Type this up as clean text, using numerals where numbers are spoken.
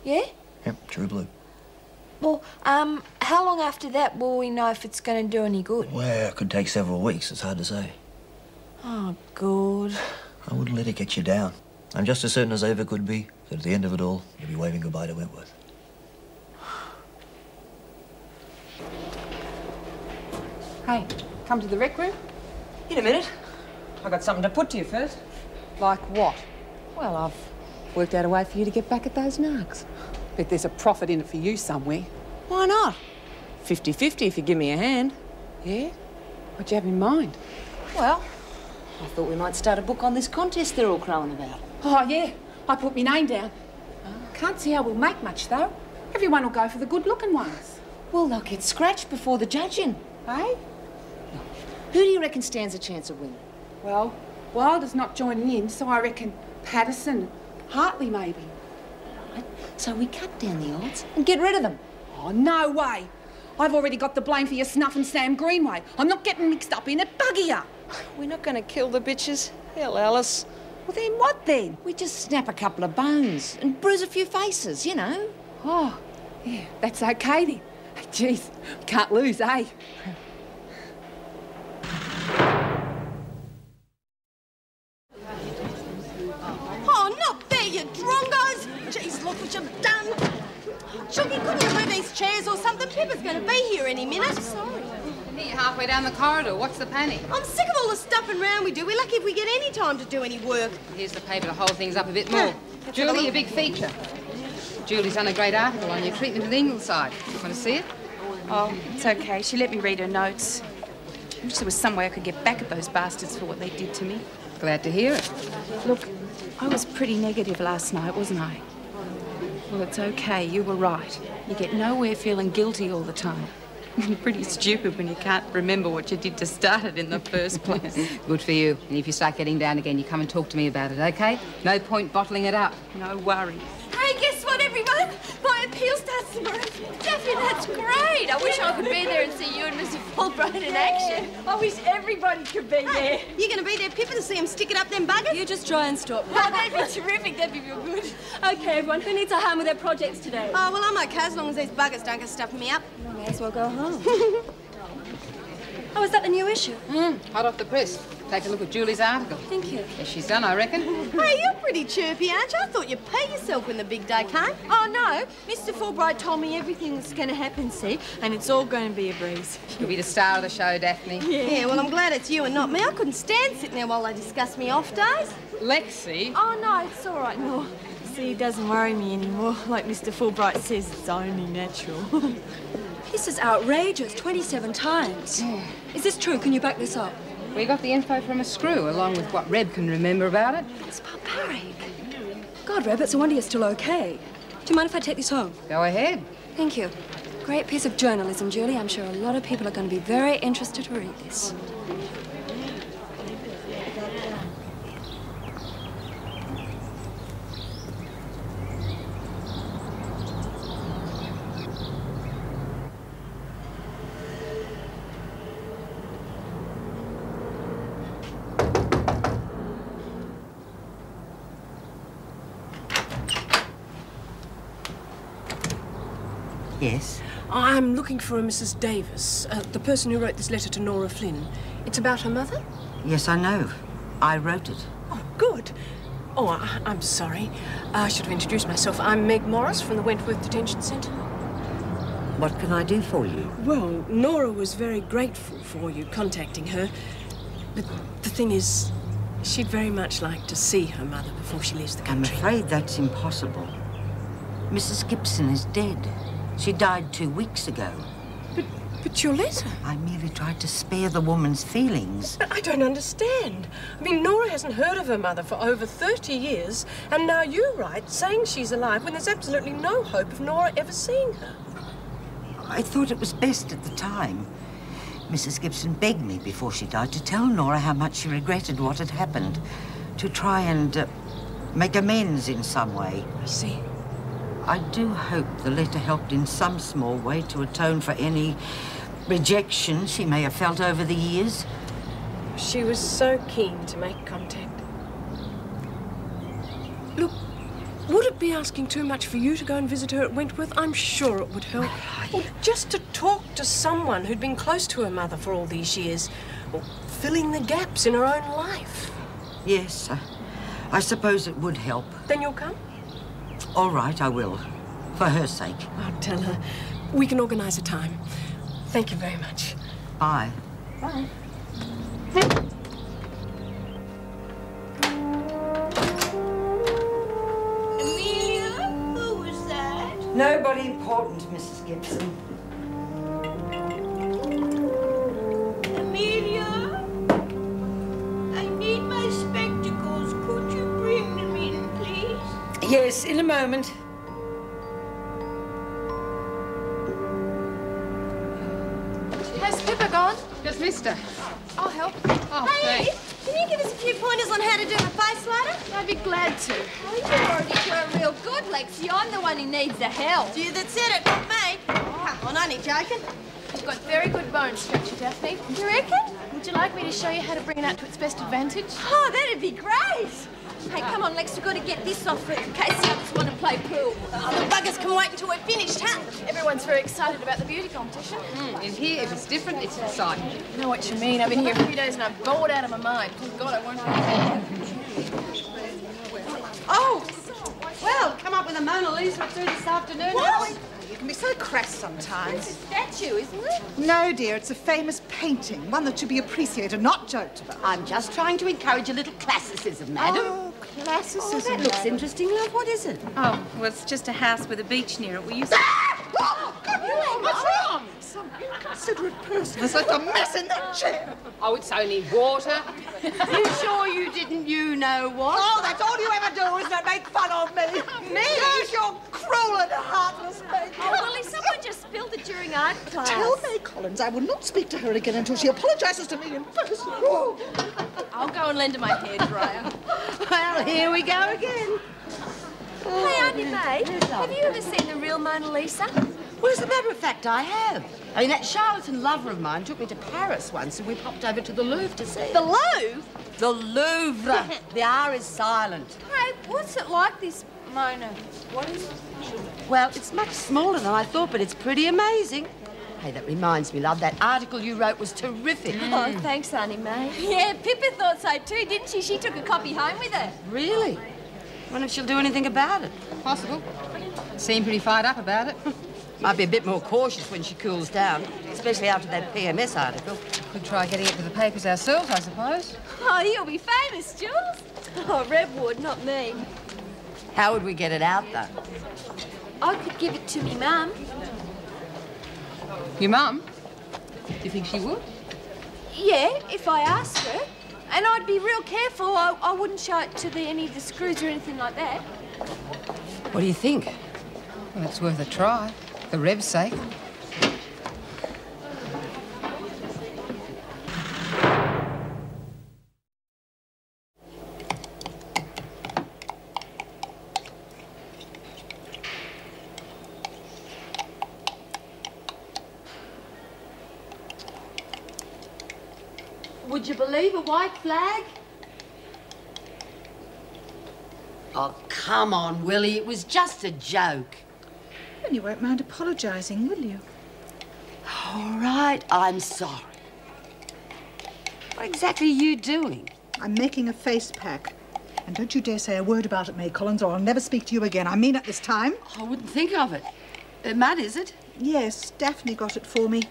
Yeah? Yep, true blue. Well, how long after that will we know if it's going to do any good? Well, it could take several weeks. It's hard to say. Oh, God. I wouldn't let it get you down. I'm just as certain as I ever could be that at the end of it all, you'll be waving goodbye to Wentworth. Hey, come to the rec room? In a minute. I got something to put to you first. Like what? Well, I've worked out a way for you to get back at those narcs. Bet there's a profit in it for you somewhere. Why not? 50-50 if you give me a hand. Yeah? What do you have in mind? Well, I thought we might start a book on this contest they're all crowing about. Oh, yeah. I put my name down. Can't see how we'll make much, though. Everyone will go for the good-looking ones. Well, they'll get scratched before the judging. Eh? Who do you reckon stands a chance of winning? Well, Wilder's not joining in, so I reckon Patterson, Hartley, maybe. Right. So we cut down the odds and get rid of them. Oh, no way. I've already got the blame for your snuffing Sam Greenway. I'm not getting mixed up in it. Bugger ya. We're not going to kill the bitches. Hell, Alice. Well, then what then? We just snap a couple of bones and bruise a few faces, you know. Oh, yeah, that's okay then. Jeez, can't lose, eh? Oh, not there, you drongos! Jeez, look what you've done. Chucky, couldn't you move these chairs or something? Pippa's going to be here any minute. Sorry. I think you're halfway down the corridor. What's the panic? I'm sick of all the stuffing round we do. We're lucky if we get any time to do any work. Here's the paper to hold things up a bit more. Julie, a big feature. Julie's done a great article on your treatment at Ingleside. Want to see it? Oh, it's okay. She let me read her notes. I wish there was some way I could get back at those bastards for what they did to me. Glad to hear it. Look, I was pretty negative last night, wasn't I? Well, it's okay. You were right. You get nowhere feeling guilty all the time. You're pretty stupid when you can't remember what you did to start it in the first place. Good for you. And if you start getting down again, you come and talk to me about it, OK? No point bottling it up. No worries. Hey, guess what, everyone? My appeal starts tomorrow. Daphne, that's great. I wish I could be there and see you and Mr. Fulbright in action. I wish everybody could be there. You're going to be there, Pippa, to see him stick it up them buggers? You just try and stop. Oh, that'd be terrific. That'd be real good. OK, everyone, who needs a hand with their projects today? Oh, well, I'm OK as long as these buggers don't go stuffing me up. I may as well go home. Oh, is that the new issue? Hot off the press. Take a look at Julie's article. Thank you. Yes, she's done, I reckon. Hey, you're pretty chirpy, aren't you? I thought you'd pay yourself when the big day came. Oh, no. Mr. Fulbright told me everything that's going to happen, see? And it's all going to be a breeze. You'll be the star of the show, Daphne. Yeah, well, I'm glad it's you and not me. I couldn't stand sitting there while they discuss me off days. Lexi? Oh, no, it's all right, no. See, it doesn't worry me anymore. Like Mr. Fulbright says, it's only natural. This is outrageous, 27 times. Yeah. Is this true? Can you back this up? We got the info from a screw, along with what Reb can remember about it. It's barbaric. God, Reb, it's a wonder you're still okay. Do you mind if I take this home? Go ahead. Thank you. Great piece of journalism, Julie. I'm sure a lot of people are going to be very interested to read this. Yes? I'm looking for a Mrs. Davis, the person who wrote this letter to Nora Flynn. It's about her mother? Yes, I know. I wrote it. Oh, good. Oh, I'm sorry. I should have introduced myself. I'm Meg Morris from the Wentworth Detention Centre. What can I do for you? Well, Nora was very grateful for you contacting her. But the thing is, she'd very much like to see her mother before she leaves the I'm country. afraid that's impossible. Mrs. Gibson is dead. She died 2 weeks ago. But your letter? I merely tried to spare the woman's feelings. But I don't understand. I mean, Nora hasn't heard of her mother for over 30 years, and now you write saying she's alive when there's absolutely no hope of Nora ever seeing her. I thought it was best at the time. Mrs. Gibson begged me before she died to tell Nora how much she regretted what had happened, to try and make amends in some way. I see. I do hope the letter helped in some small way to atone for any rejection she may have felt over the years. She was so keen to make contact. Look, Would it be asking too much for you to go and visit her at Wentworth? I'm sure it would help. Or just to talk to someone who'd been close to her mother for all these years, or filling the gaps in her own life. Yes, I suppose it would help. Then you'll come? All right, I will. For her sake. I'll tell her. We can organise a time. Thank you very much. Bye. Bye. Amelia, who was that? Nobody important, Mrs. Gibson. Amelia, I need my spectacles. Could you bring them in, please? Yes, in a moment. Has Pippa gone? Just missed her. I'll help. Oh, Hey, thanks. can you give us a few pointers on how to do a face ladder? I'd be glad to. Oh, you already were real good, Lexi. I'm the one who needs the help. You that said it, not me. Come on, only joking. You've got very good bone structure, Daphne. You reckon? Would you like me to show you how to bring it out to its best advantage? Oh, that'd be great. Hey, come on, Lex, we've got to get this off in case the others want to play pool. Oh, the buggers can wait until we're finished, huh? Everyone's very excited about the beauty competition. In here, if it's different, it's exciting. I know what you mean. I've been here 3 days and I'm bored out of my mind. Thank God I won't Oh, well, come up with a Mona Lisa through this afternoon. What? You can be so crass sometimes. It's a statue, isn't it? No, dear, it's a famous painting, one that should be appreciated, not joked about. I'm just trying to encourage a little classicism, madam. Oh, classicism. Oh, that looks interesting, love. What is it? Oh, well, it's just a house with a beach near it. We used to... Oh, God, what's wrong? Some inconsiderate person has left a mess in that chair. Oh, it's only water. You sure you didn't know what? Oh, that's all you ever do, isn't it? Make fun of me. Me? Yes, you're cruel and heartless, Meg. Oh, Willie, someone just spilled it during art class. Tell May Collins I will not speak to her again until she apologises to me in person. Oh. I'll go and lend her my hairdryer. Well, here we go again. Hey, Auntie May, have you ever seen the real Mona Lisa? Well, as a matter of fact, I have. I mean, that charlatan lover of mine took me to Paris once and we popped over to the Louvre to see The Louvre? The Louvre. The R is silent. Hey, what's it like, this Mona? What is it? Well, it's much smaller than I thought, but it's pretty amazing. Hey, that reminds me, love, that article you wrote was terrific. Oh, thanks, Auntie May. Yeah, Pippa thought so too, didn't she? She took a copy home with her. Really? Wonder if she'll do anything about it. Possible. Seem pretty fired up about it. Might be a bit more cautious when she cools down, especially after that PMS article. Could try getting it to the papers ourselves, I suppose. Oh, you'll be famous, Jules. Oh, Reb would, not me. How would we get it out, though? I could give it to me mum. Your mum? Do you think she would? Yeah, if I asked her. And I'd be real careful. I wouldn't show it to any of the screws or anything like that. What do you think? Well, it's worth a try. For Reb's sake. Would you believe a white flag? Oh, come on, Willie. It was just a joke. Well, you won't mind apologising, will you? All right, I'm sorry. What exactly are you doing? I'm making a face pack. And don't you dare say a word about it, May Collins, or I'll never speak to you again. I mean it this time. I wouldn't think of it. Mud, is it? Yes, Daphne got it for me.